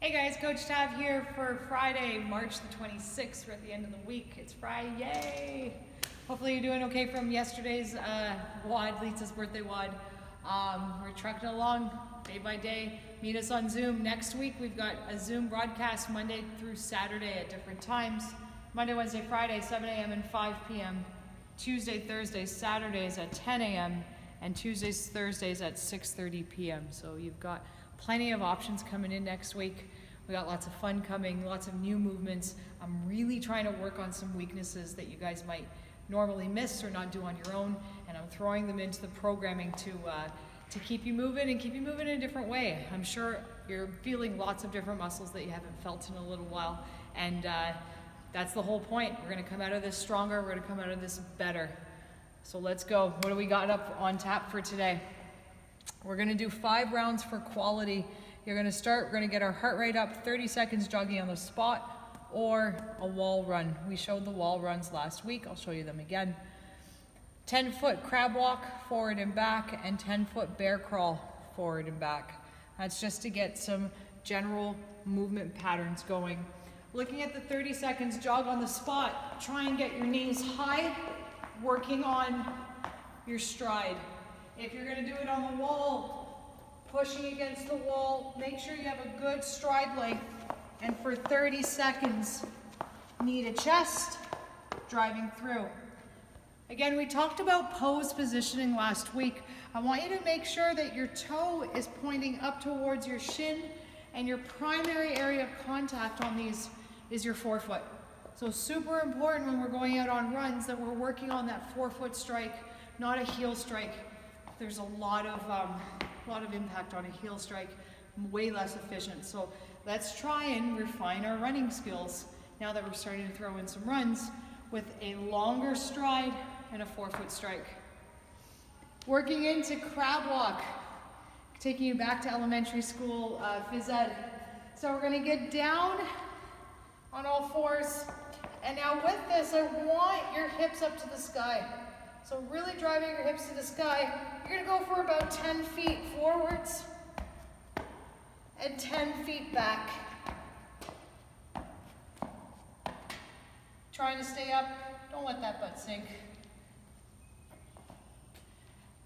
Hey guys, Coach Tav here for Friday, March the 26th. We're at the end of the week. It's Friday, yay! Hopefully you're doing okay from yesterday's WOD, Lisa's birthday WOD. We're trucking along day by day. Meet us on Zoom. Next week we've got a Zoom broadcast Monday through Saturday at different times. Monday, Wednesday, Friday, 7 a.m. and 5 p.m. Tuesday, Thursdays, Saturdays at 10 a.m. and Tuesdays, Thursdays at 6:30 p.m. So you've got plenty of options coming in next week. We got lots of fun coming, lots of new movements. I'm really trying to work on some weaknesses that you guys might normally miss or not do on your own, and I'm throwing them into the programming to keep you moving and keep you moving in a different way. I'm sure you're feeling lots of different muscles that you haven't felt in a little while, and that's the whole point. We're gonna come out of this stronger, we're gonna come out of this better. So let's go. What do we got up on tap for today? We're gonna do 5 rounds for quality. We're gonna get our heart rate up, 30 seconds jogging on the spot or a wall run. We showed the wall runs last week. I'll show you them again. 10-foot crab walk, forward and back, and 10-foot bear crawl, forward and back. That's just to get some general movement patterns going. Looking at the 30 seconds jog on the spot, try and get your knees high, working on your stride. If you're gonna do it on the wall, pushing against the wall, make sure you have a good stride length. And for 30 seconds, knee to chest, driving through. Again, we talked about pose positioning last week. I want you to make sure that your toe is pointing up towards your shin, and your primary area of contact on these is your forefoot. So super important when we're going out on runs that we're working on that forefoot strike, not a heel strike. There's a lot of impact on a heel strike, way less efficient. So let's try and refine our running skills now that we're starting to throw in some runs with a longer stride and a forefoot strike. Working into crab walk, taking you back to elementary school phys ed. So we're gonna get down on all fours. And now with this, I want your hips up to the sky. So really driving your hips to the sky. You're gonna go for about 10 feet forwards and 10 feet back. Trying to stay up, don't let that butt sink.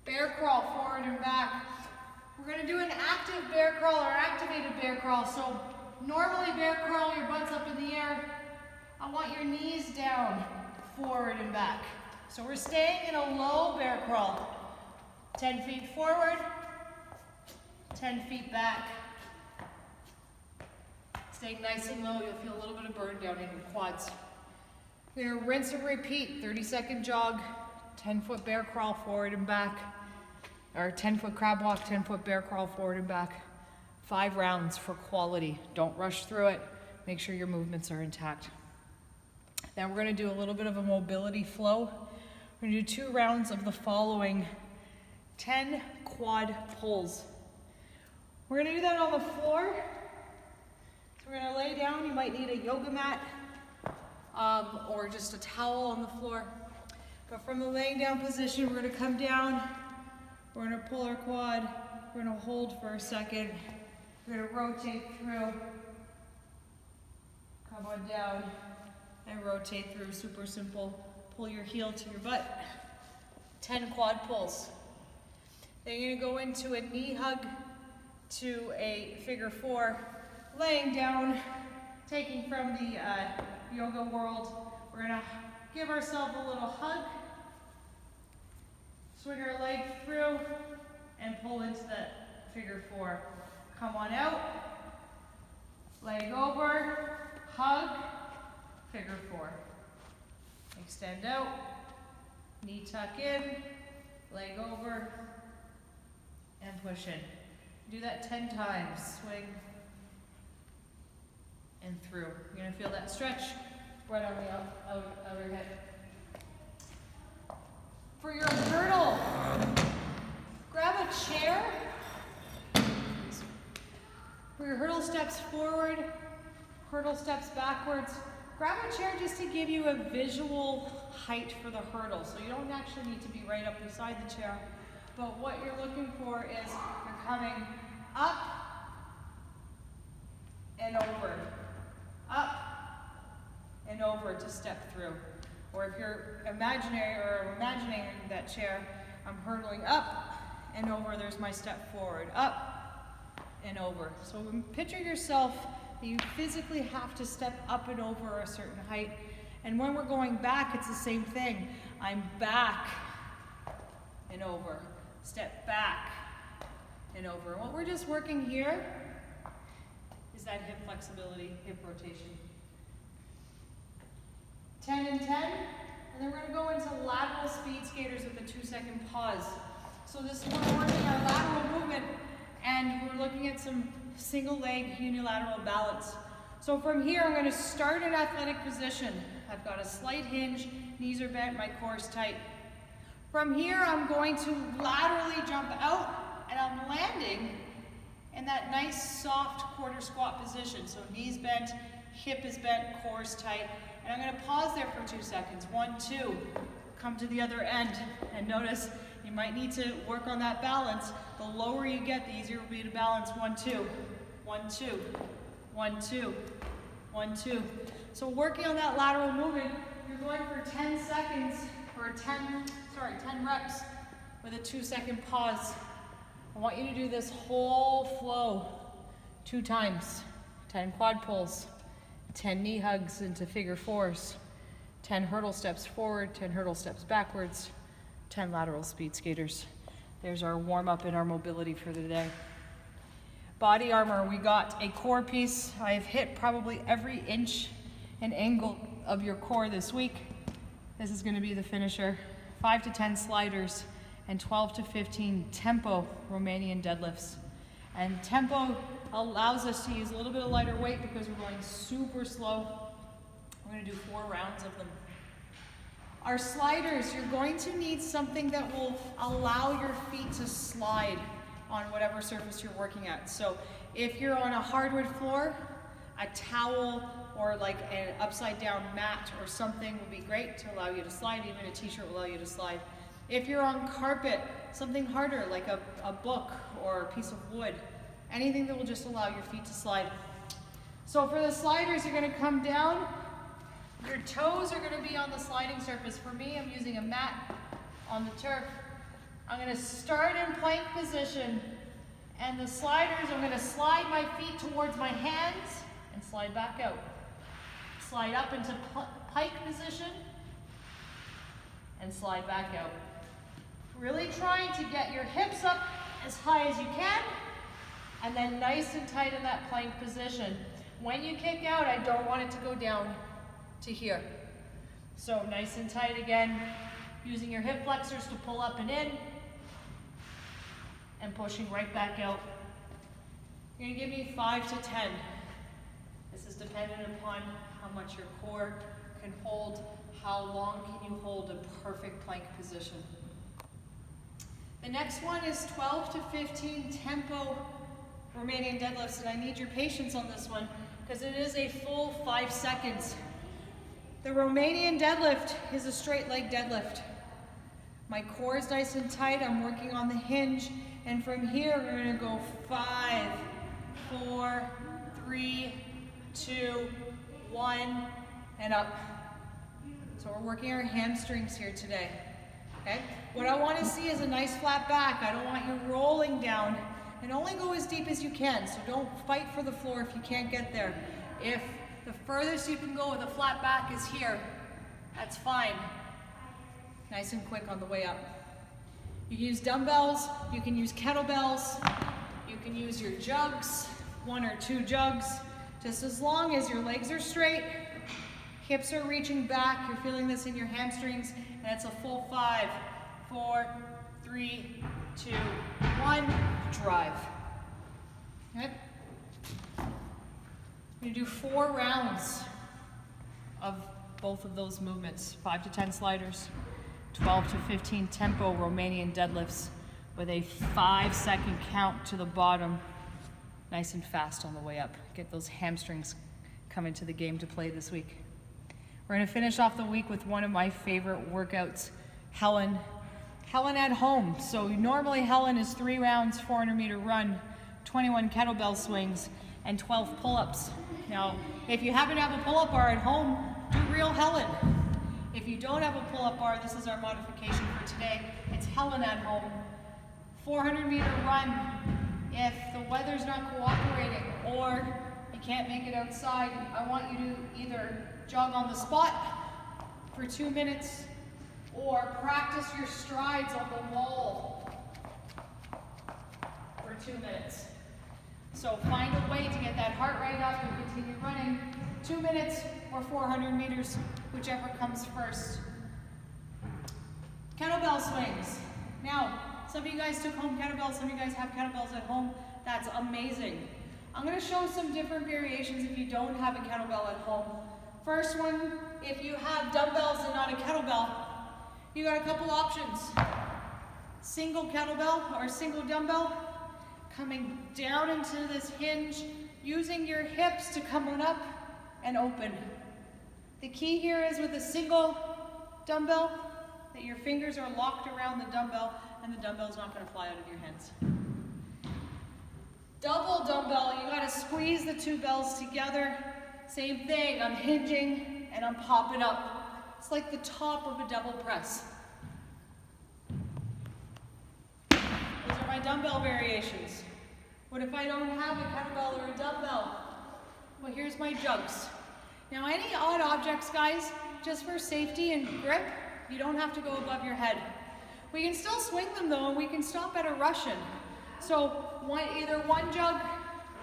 Bear crawl, forward and back. We're gonna do an active bear crawl or activated bear crawl. So normally bear crawl, your butt's up in the air. I want your knees down, forward and back. So we're staying in a low bear crawl. 10 feet forward, 10 feet back. Staying nice and low, you'll feel a little bit of burn down in your quads. We're gonna rinse and repeat, 30-second jog, 10-foot bear crawl, forward and back, or 10-foot crab walk, 10-foot bear crawl, forward and back. 5 rounds for quality. Don't rush through it. Make sure your movements are intact. Then we're gonna do a little bit of a mobility flow. We're gonna do 2 rounds of the following 10 quad pulls. We're gonna do that on the floor. So we're gonna lay down. You might need a yoga mat or just a towel on the floor. But from the laying down position, we're gonna come down. We're gonna pull our quad. We're gonna hold for a second. We're gonna rotate through. Come on down and rotate through, super simple. Pull your heel to your butt. 10 quad pulls. Then you're gonna go into a knee hug to a figure 4, laying down, taking from the yoga world. We're gonna give ourselves a little hug, swing our leg through, and pull into that figure 4. Come on out, leg over, hug, figure 4. Extend out, knee tuck in, leg over, and push in. Do that 10 times, swing and through. You're gonna feel that stretch right on the outer head. For your hurdle, grab a chair. For your hurdle steps forward, hurdle steps backwards. Grab a chair just to give you a visual height for the hurdle. So you don't actually need to be right up beside the chair. But what you're looking for is you're coming up and and over. Up and over to step through. Or if you're imagining that chair, I'm hurtling up and over. There's my step forward. Up and over. So picture yourself that you physically have to step up and over a certain height. And when we're going back, it's the same thing. I'm back and over. Step back and over. And what we're just working here is that hip flexibility, hip rotation. 10 and 10, and then we're going to go into lateral speed skaters with a 2-second pause. So this is where we're working our lateral movement, and we're looking at some single leg unilateral balance. So from here, I'm going to start in athletic position. I've got a slight hinge, knees are bent, my core is tight. From here, I'm going to laterally jump out, and I'm landing in that nice soft quarter squat position. So knees bent, hip is bent, core is tight. And I'm going to pause there for 2 seconds. 1, 2. Come to the other end. And notice you might need to work on that balance. The lower you get, the easier it will be to balance. 1, 2. 1, 2. 1, 2. 1, 2. So working on that lateral movement, you're going for 10 seconds, or 10 reps with a 2-second pause. I want you to do this whole flow 2 times. 10 quad pulls. 10 knee hugs into figure 4s, 10 hurdle steps forward, 10 hurdle steps backwards, 10 lateral speed skaters. There's our warm up and our mobility for the day. Body armor, we got a core piece. I've hit probably every inch and angle of your core this week. This is going to be the finisher. 5 to 10 sliders and 12 to 15 tempo Romanian deadlifts. And tempo allows us to use a little bit of lighter weight because we're going super slow. We're going to do 4 rounds of them. Our sliders, you're going to need something that will allow your feet to slide on whatever surface you're working at. So if you're on a hardwood floor, a towel or like an upside down mat or something will be great to allow you to slide. Even a t-shirt will allow you to slide. If you're on carpet, something harder like a book or a piece of wood, anything that will just allow your feet to slide. So for the sliders, you're going to come down. Your toes are going to be on the sliding surface. For me, I'm using a mat on the turf. I'm going to start in plank position. And the sliders, I'm going to slide my feet towards my hands and slide back out. Slide up into pike position and slide back out. Really trying to get your hips up as high as you can, and then nice and tight in that plank position. When you kick out, I don't want it to go down to here. So nice and tight again, using your hip flexors to pull up and in, and pushing right back out. You're gonna give me 5 to 10. This is dependent upon how much your core can hold, how long can you hold a perfect plank position. The next one is 12 to 15 tempo Romanian deadlifts, and I need your patience on this one because it is a full 5 seconds. The Romanian deadlift is a straight leg deadlift. My core is nice and tight, I'm working on the hinge, and from here we're going to go 5, 4, 3, 2, 1, and up. So we're working our hamstrings here today. Okay? What I want to see is a nice flat back. I don't want you rolling down. And only go as deep as you can. So don't fight for the floor if you can't get there. If the furthest you can go with a flat back is here, that's fine. Nice and quick on the way up. You can use dumbbells, you can use kettlebells, you can use your jugs, 1 or 2 jugs, just as long as your legs are straight, hips are reaching back, you're feeling this in your hamstrings, and it's a full 5, 4, 3, 2, 1, drive. Okay? We're gonna do 4 rounds of both of those movements, 5 to 10 sliders, 12 to 15 tempo Romanian deadlifts with a 5-second count to the bottom, nice and fast on the way up. Get those hamstrings coming to the game to play this week. We're gonna finish off the week with one of my favorite workouts, Helen at home. So normally Helen is 3 rounds, 400-meter run, 21 kettlebell swings. and 12 pull-ups. Now, if you happen to have a pull-up bar at home, do real Helen. If you don't have a pull-up bar, this is our modification for today. It's Helen at home. 400-meter run. If the weather's not cooperating or you can't make it outside, I want you to either jog on the spot for 2 minutes or practice your strides on the wall for 2 minutes. So find a way to get that heart rate up and continue running. 2 minutes or 400 meters, whichever comes first. Kettlebell swings. Now, some of you guys took home kettlebells, some of you guys have kettlebells at home. That's amazing. I'm going to show some different variations if you don't have a kettlebell at home. First one, if you have dumbbells and not a kettlebell, you got a couple options. Single kettlebell or single dumbbell, coming down into this hinge, using your hips to come on up and open. The key here is with a single dumbbell that your fingers are locked around the dumbbell and the dumbbell's not going to fly out of your hands. Double dumbbell, you got to squeeze the two bells together. Same thing, I'm hinging and I'm popping up. It's like the top of a double press. Those are my dumbbell variations. What if I don't have a kettlebell or a dumbbell? Well, here's my jugs. Now, any odd objects, guys, just for safety and grip, you don't have to go above your head. We can still swing them though, and we can stop at a Russian. So either one jug,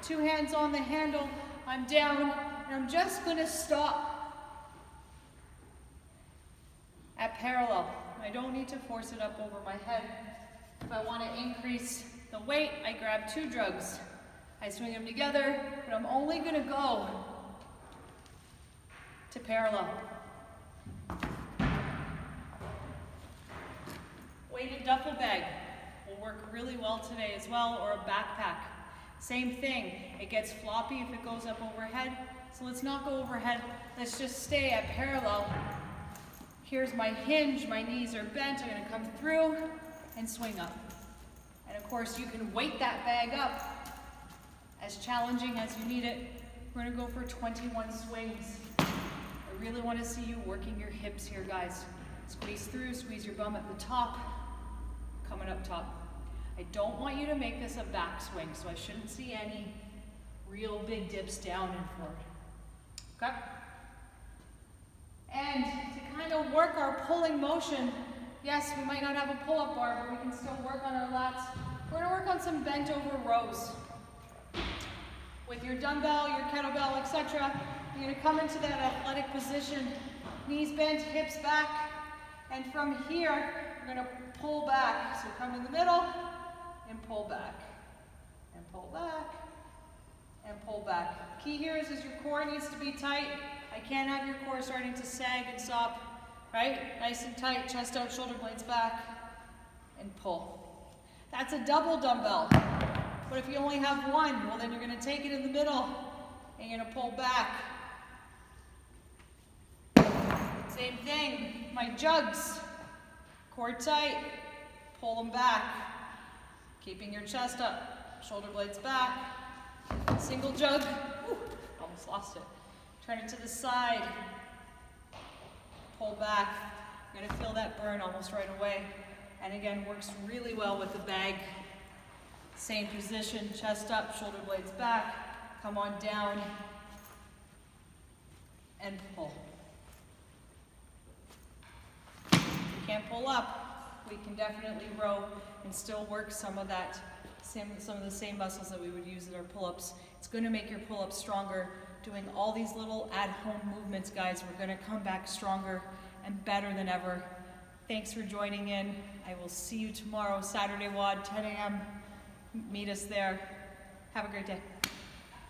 2 hands on the handle, I'm down, and I'm just gonna stop at parallel. I don't need to force it up over my head. If I wanna increase the weight, I grab 2 jugs. I swing them together, but I'm only gonna go to parallel. Weighted duffel bag will work really well today as well, or a backpack. Same thing, it gets floppy if it goes up overhead, so let's not go overhead, let's just stay at parallel. Here's my hinge, my knees are bent, I'm gonna come through and swing up. And of course you can weight that bag up as challenging as you need it. We're gonna go for 21 swings. I really wanna see you working your hips here, guys. Squeeze through, squeeze your bum at the top, coming up top. I don't want you to make this a backswing, so I shouldn't see any real big dips down and forward. Okay? And to kind of work our pulling motion, yes, we might not have a pull-up bar, but we can still work on our lats. We're gonna work on some bent over rows. With your dumbbell, your kettlebell, etc., you're gonna come into that athletic position, knees bent, hips back, and from here, we're gonna pull back. So come in the middle, and pull back, and pull back, and pull back. Key here is your core needs to be tight. I can't have your core starting to sag and sop, right? Nice and tight, chest out, shoulder blades back, and pull. That's a double dumbbell. But if you only have one, well then you're gonna take it in the middle, and you're gonna pull back. Same thing, my jugs. Core tight, pull them back. Keeping your chest up, shoulder blades back. Single jug, ooh, almost lost it. Turn it to the side, pull back. You're gonna feel that burn almost right away. And again, works really well with the bag. Same position, chest up, shoulder blades back. Come on down and pull. If you can't pull up, we can definitely row and still work some of the same muscles that we would use in our pull-ups. It's going to make your pull-ups stronger. Doing all these little at-home movements, guys, we're going to come back stronger and better than ever. Thanks for joining in. I will see you tomorrow, Saturday WOD, 10 a.m. Meet us there. Have a great day.